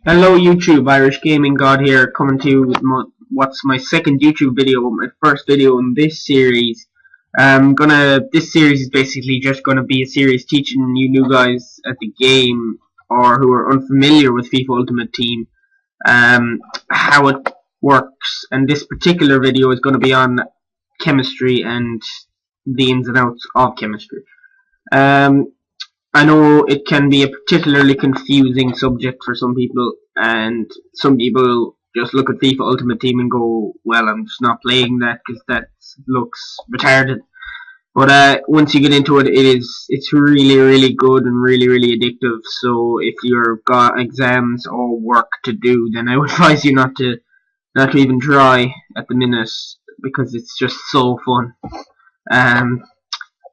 Hello YouTube, Irish Gaming God here, coming to you with what's my second YouTube video, my first video in this series. This series is basically just gonna be a series teaching you new guys at the game or who are unfamiliar with FIFA Ultimate Team, how it works. And this particular video is gonna be on chemistry and the ins and outs of chemistry. I know it can be a particularly confusing subject for some people, and some people just look at FIFA Ultimate Team and go, well, I'm just not playing that because that looks retarded. But once you get into it, it's really good and really addictive. So if you've got exams or work to do, then I would advise you not to even try at the minute, because it's just so fun.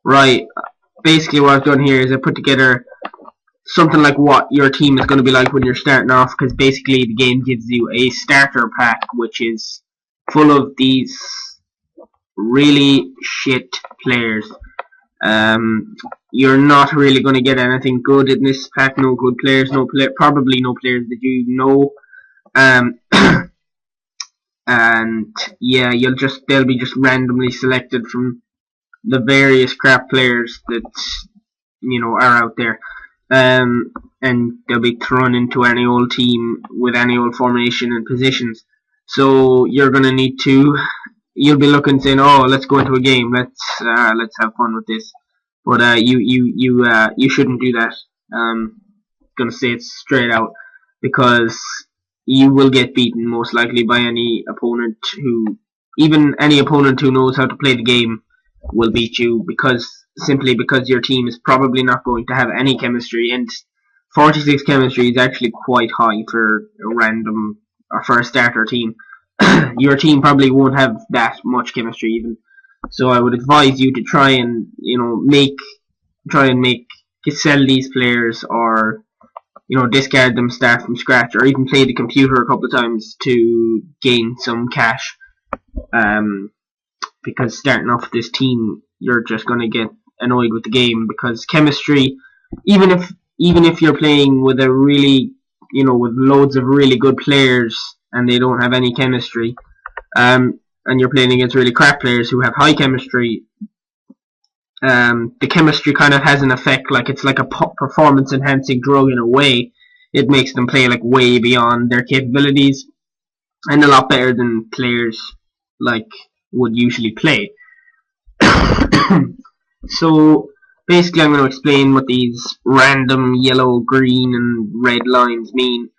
Right. Basically what I've done here is I put together something like what your team is going to be like when you're starting off, because basically the game gives you a starter pack which is full of these really shit players. You're not really going to get anything good in this pack. No good players, probably no players that you know. And yeah, they'll be just randomly selected from the various crap players that are out there, and they'll be thrown into any old team with any old formation and positions. So you're gonna need to, you'll be looking, saying, "Oh, let's go into a game. Let's have fun with this." But you shouldn't do that. Gonna say it straight out, because you will get beaten most likely by any opponent even any opponent who knows how to play the game will beat you, simply because your team is probably not going to have any chemistry, and 46 chemistry is actually quite high for a random or for a starter team. Your team probably won't have that much chemistry even. So I would advise you to try and sell these players, or discard them, start from scratch, or even play the computer a couple of times to gain some cash. Because starting off this team, you're just gonna get annoyed with the game, because chemistry, even if you're playing with a really, with loads of really good players and they don't have any chemistry, and you're playing against really crap players who have high chemistry, the chemistry kind of has an effect, like it's like a performance enhancing drug in a way. It makes them play like way beyond their capabilities and a lot better than players like would usually play. So basically I'm going to explain what these random yellow, green and red lines mean,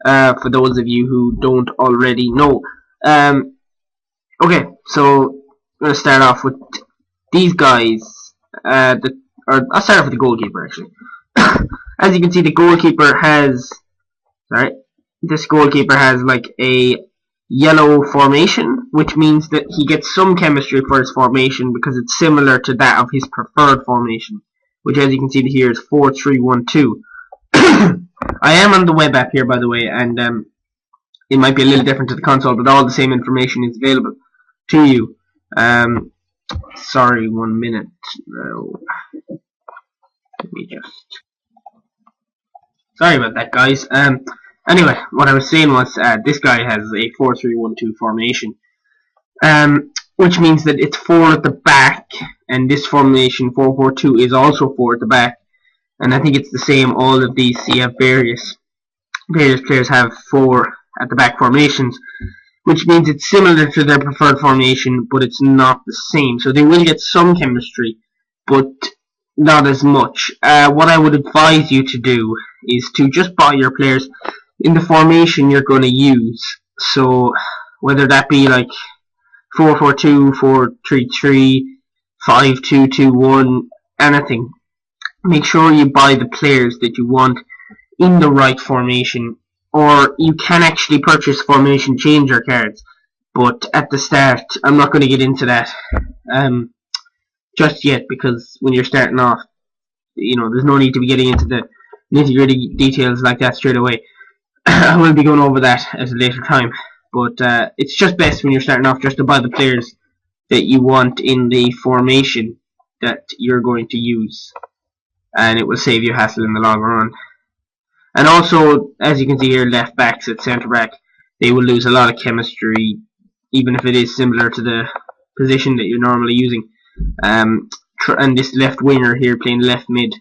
for those of you who don't already know. Okay, so I'm going to start off with these guys. I'll start off with the goalkeeper, actually. As you can see, this goalkeeper has like a yellow formation, which means that he gets some chemistry for his formation because it's similar to that of his preferred formation, which, as you can see here, is 4-3-1-2. I am on the web app here, by the way, and it might be a little different to the console, but all the same information is available to you. Sorry, 1 minute. Let me just... Sorry about that, guys. Anyway, what I was saying was, this guy has a 4-3-1-2 formation, which means that it's 4 at the back, and this formation 4-4-2 is also 4 at the back, and I think it's the same. All of these, you have various players have 4 at the back formations, which means it's similar to their preferred formation, but it's not the same. So they will get some chemistry, but not as much. What I would advise you to do is to just buy your players in the formation you're going to use. So whether that be like 4-4-2, 4-3-3, 5-2-2-1, anything, make sure you buy the players that you want in the right formation. Or you can actually purchase formation changer cards, but at the start I'm not going to get into that just yet, because when you're starting off, there's no need to be getting into the nitty-gritty details like that straight away. I will be going over that at a later time, but it's just best when you're starting off just to buy the players that you want in the formation that you're going to use, and it will save you hassle in the long run. And also, as you can see here, left backs at centre back, they will lose a lot of chemistry, even if it is similar to the position that you're normally using. And this left winger here playing left mid,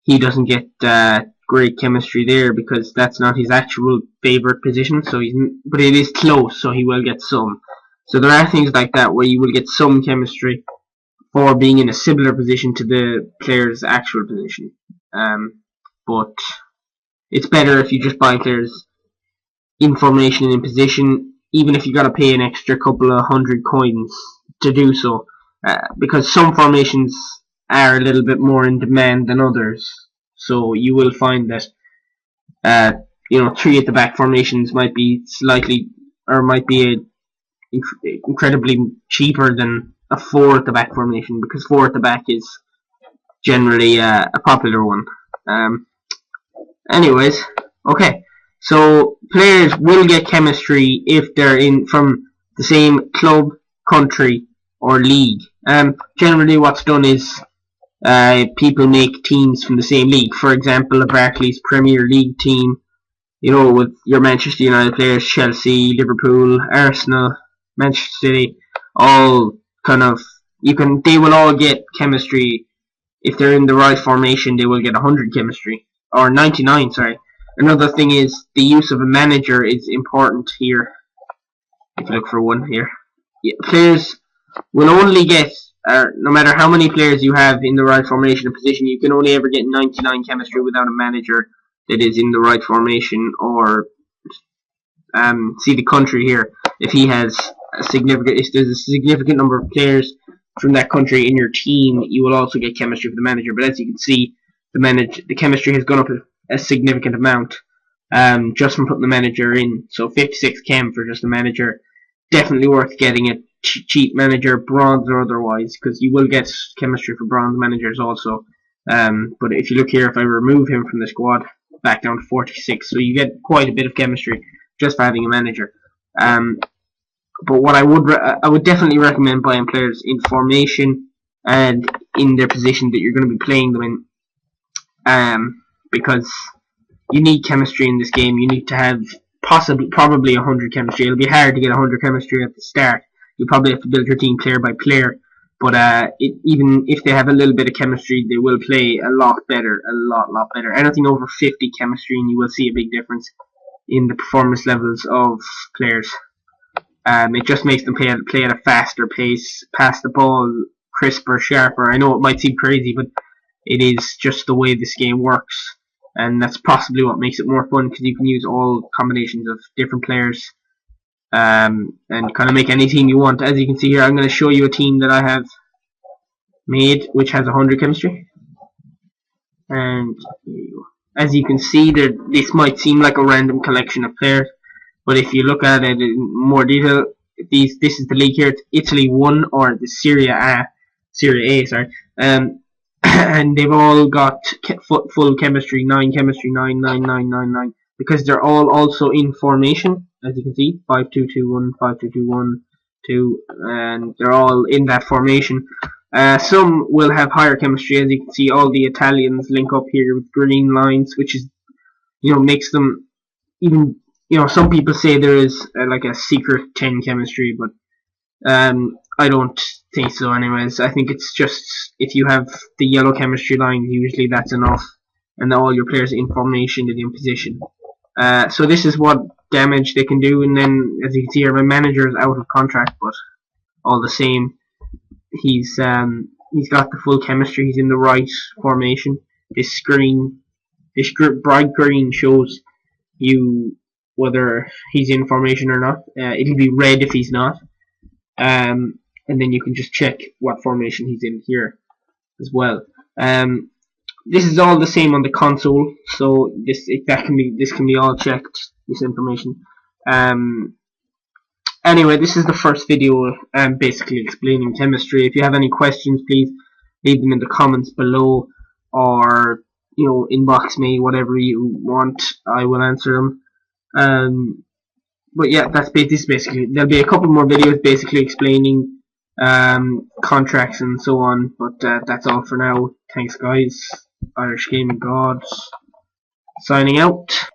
he doesn't get great chemistry there because that's not his actual favourite position. So but it is close, so he will get some. So there are things like that where you will get some chemistry for being in a similar position to the player's actual position. But it's better if you just buy players in formation and in position, even if you got to pay an extra couple of hundred coins to do so, because some formations are a little bit more in demand than others. So you will find that 3 at the back formations might be slightly, or might be incredibly cheaper than a 4 at the back formation, because 4 at the back is generally a popular one. Anyways, okay. So players will get chemistry if they're in from the same club, country, or league. Generally, what's done is people make teams from the same league. For example, a Barclays Premier League team, with your Manchester United players, Chelsea, Liverpool, Arsenal, Manchester City, all kind of they will all get chemistry if they're in the right formation. They will get 100 chemistry, or 99. Sorry. Another thing is the use of a manager is important here. If you look for one here, players will only get, no matter how many players you have in the right formation and position, you can only ever get 99 chemistry without a manager that is in the right formation. Or see the country here. If there's a significant number of players from that country in your team, you will also get chemistry for the manager. But as you can see, the chemistry has gone up a significant amount just from putting the manager in. So 56 chem for just the manager. Definitely worth getting a cheap manager, bronze or otherwise, because you will get chemistry for bronze managers also. But if you look here, if I remove him from the squad, back down to 46, so you get quite a bit of chemistry just for having a manager. But what I would definitely recommend buying players in formation and in their position that you're going to be playing them in, because you need chemistry in this game. You need to have probably 100 chemistry. It'll be hard to get 100 chemistry at the start. You probably have to build your team player by player. But even if they have a little bit of chemistry, they will play a lot better, a lot better. Anything over 50 chemistry, and you will see a big difference in the performance levels of players. It just makes them play at a faster pace, pass the ball crisper, sharper. I know it might seem crazy, but it is just the way this game works, and that's possibly what makes it more fun, because you can use all combinations of different players and kind of make any team you want. As you can see here, I'm going to show you a team that I have made which has 100 chemistry, and as you can see, this might seem like a random collection of players, but if you look at it in more detail, this is the league here. It's Italy 1, or the Serie A, sorry. And they've all got full chemistry, 9 chemistry, 9, 9, 9, 9, 9, because they're all also in formation, as you can see, 5-2-2-1, 5-2-2-1, 2, and they're all in that formation. Some will have higher chemistry, as you can see. All the Italians link up here with green lines, which is, makes them even. Some people say there is like a secret 10 chemistry, but I don't think so. Anyways, I think it's just if you have the yellow chemistry line, usually that's enough, and all your players in formation and in position. So this is what damage they can do, and then as you can see here, my manager is out of contract, but all the same, he's got the full chemistry. He's in the right formation. This bright green shows you whether he's in formation or not. It'll be red if he's not. And then you can just check what formation he's in here as well. This is all the same on the console, so this can be all checked, this information. Anyway, this is the first video basically explaining chemistry. If you have any questions, please leave them in the comments below, or inbox me, whatever you want. I will answer them. But yeah, this basically. There'll be a couple more videos basically explaining contracts and so on. But that's all for now. Thanks, guys. Irish Gaming Gods. Signing out.